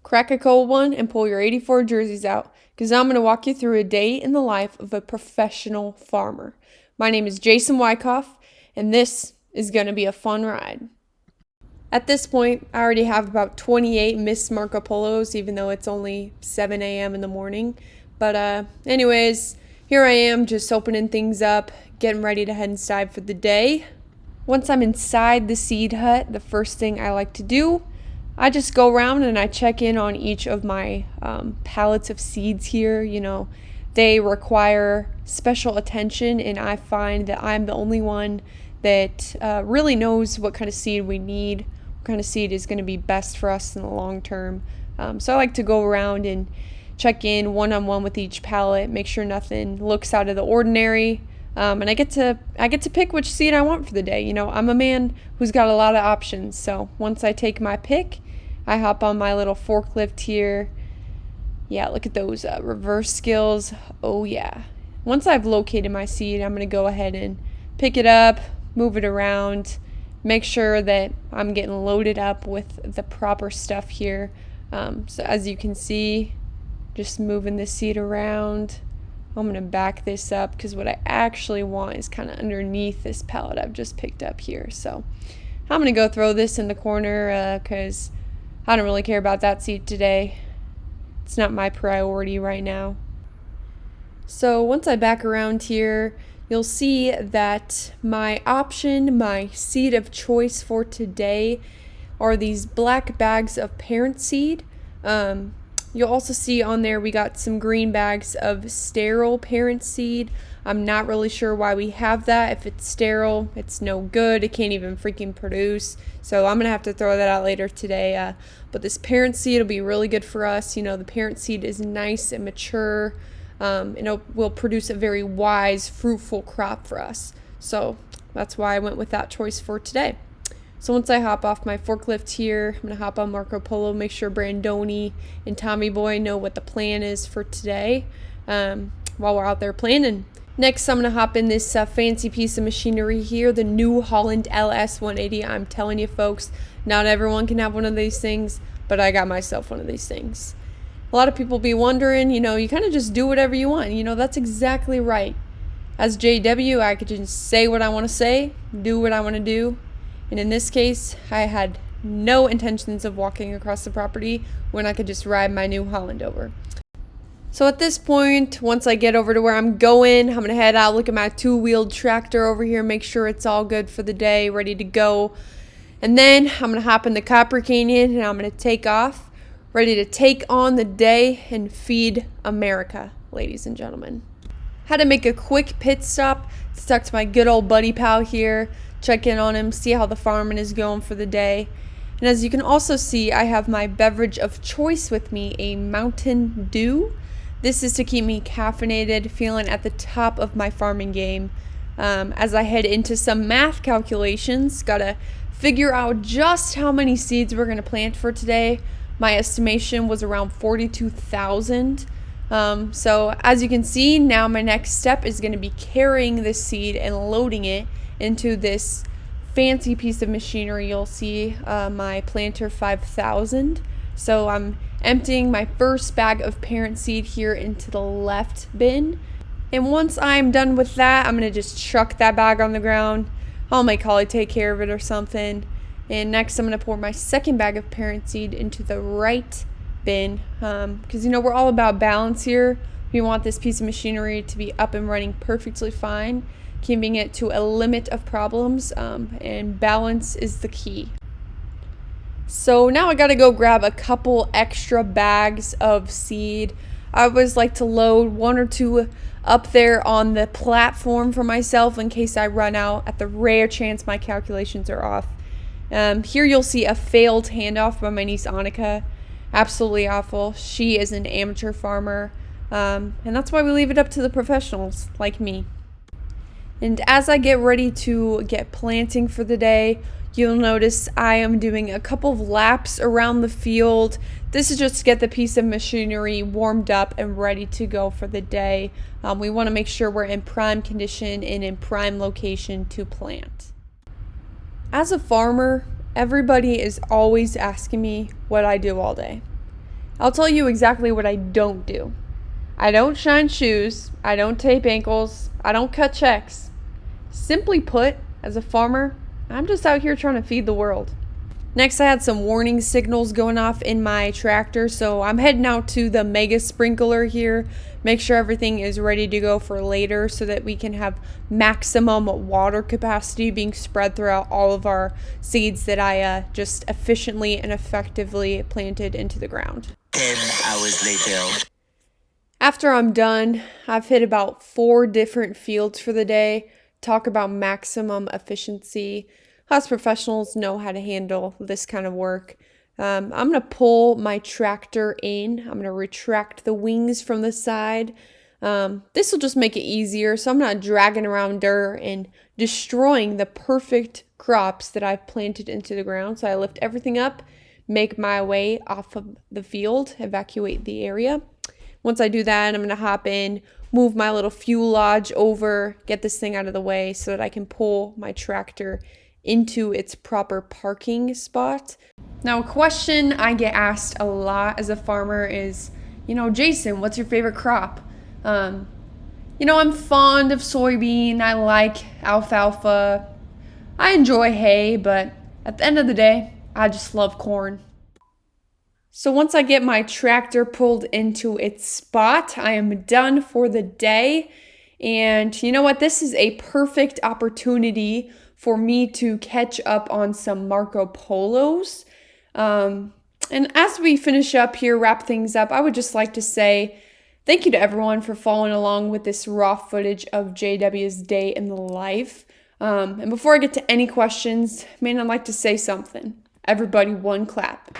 Crack a cold one and pull your 84 jerseys out, because I'm going to walk you through a day in the life of a professional farmer. My name is Jason Wykoff, and this is going to be a fun ride. At this point, I already have about 28 missed Marco Polos, even though it's only 7 a.m. in the morning. But anyways, here I am just opening things up, getting ready to head inside for the day. Once I'm inside the seed hut, the first thing I like to do, I just go around and I check in on each of my pallets of seeds here. You know, they require special attention, and I find that I'm the only one that really knows what kind of seed we need, what kind of seed is going to be best for us in the long term. So I like to go around and check in one-on-one with each pallet, make sure nothing looks out of the ordinary. And I get to pick which seed I want for the day. You know, I'm a man who's got a lot of options. So once I take my pick, I hop on my little forklift here. Yeah, look at those reverse skills. Oh yeah. Once I've located my seed, I'm going to go ahead and pick it up, move it around, make sure that I'm getting loaded up with the proper stuff here. So as you can see, just moving the seed around. I'm going to back this up because what I actually want is kind of underneath this pallet I've just picked up here. So I'm going to go throw this in the corner because I don't really care about that seed today. It's not my priority right now. So once I back around here, you'll see that my seed of choice for today are these black bags of parent seed. You'll also see on there we got some green bags of sterile parent seed. I'm not really sure why we have that. If it's sterile, it's no good. It can't even freaking produce. So I'm going to have to throw that out later today. But this parent seed will be really good for us. You know, the parent seed is nice and mature. And it will produce a very wise, fruitful crop for us. So that's why I went with that choice for today. So once I hop off my forklift here, I'm going to hop on Marco Polo, make sure Brandoni and Tommy Boy know what the plan is for today while we're out there planning. Next, I'm going to hop in this fancy piece of machinery here, the New Holland LS 180. I'm telling you, folks, not everyone can have one of these things, but I got myself one of these things. A lot of people be wondering, you know, you kind of just do whatever you want. You know, that's exactly right. As JW, I could just say what I want to say, do what I want to do. And in this case, I had no intentions of walking across the property when I could just ride my New Holland over. So at this point, once I get over to where I'm going, I'm going to head out, look at my two-wheeled tractor over here, make sure it's all good for the day, ready to go. And then I'm going to hop in the Copper Canyon and I'm going to take off, ready to take on the day and feed America, ladies and gentlemen. Had to make a quick pit stop to talk to my good old buddy pal here, check in on him, see how the farming is going for the day. And as you can also see, I have my beverage of choice with me, a Mountain Dew. This is to keep me caffeinated, feeling at the top of my farming game. As I head into some math calculations, gotta figure out just how many seeds we're gonna plant for today. My estimation was around 42,000. So as you can see, now my next step is gonna be carrying this seed and loading it into this fancy piece of machinery. You'll see my planter 5000. So I'm emptying my first bag of parent seed here into the left bin. And once I'm done with that, I'm going to just chuck that bag on the ground. I'll make Holly take care of it or something. And next I'm going to pour my second bag of parent seed into the right bin. Because, you know, we're all about balance here. We want this piece of machinery to be up and running perfectly fine, keeping it to a limit of problems, and balance is the key. So now I gotta go grab a couple extra bags of seed. I always like to load one or two up there on the platform for myself in case I run out at the rare chance my calculations are off. Here you'll see a failed handoff by my niece Annika. Absolutely awful. She is an amateur farmer, and that's why we leave it up to the professionals like me. And as I get ready to get planting for the day, you'll notice I am doing a couple of laps around the field. This is just to get the piece of machinery warmed up and ready to go for the day. We want to make sure we're in prime condition and in prime location to plant. As a farmer, everybody is always asking me what I do all day. I'll tell you exactly what I don't do. I don't shine shoes, I don't tape ankles, I don't cut checks. Simply put, as a farmer, I'm just out here trying to feed the world. Next, I had some warning signals going off in my tractor, so I'm heading out to the mega sprinkler here. Make sure everything is ready to go for later so that we can have maximum water capacity being spread throughout all of our seeds that I just efficiently and effectively planted into the ground. 10 hours later. After I'm done, I've hit about 4 different fields for the day. Talk about maximum efficiency. Us professionals know how to handle this kind of work. I'm going to pull my tractor in. I'm going to retract the wings from the side. This will just make it easier so I'm not dragging around dirt and destroying the perfect crops that I've planted into the ground. So I lift everything up, make my way off of the field, evacuate the area. Once I do that, I'm going to hop in, move my little fuel lodge over, get this thing out of the way so that I can pull my tractor into its proper parking spot. Now, a question I get asked a lot as a farmer is, Jason, what's your favorite crop? I'm fond of soybean. I like alfalfa. I enjoy hay, but at the end of the day, I just love corn. So once I get my tractor pulled into its spot, I am done for the day. And you know what? This is a perfect opportunity for me to catch up on some Marco Polos. And as we finish up here, wrap things up, I would just like to say thank you to everyone for following along with this raw footage of JW's day in the life. And before I get to any questions, I'd like to say something. Everybody, one clap.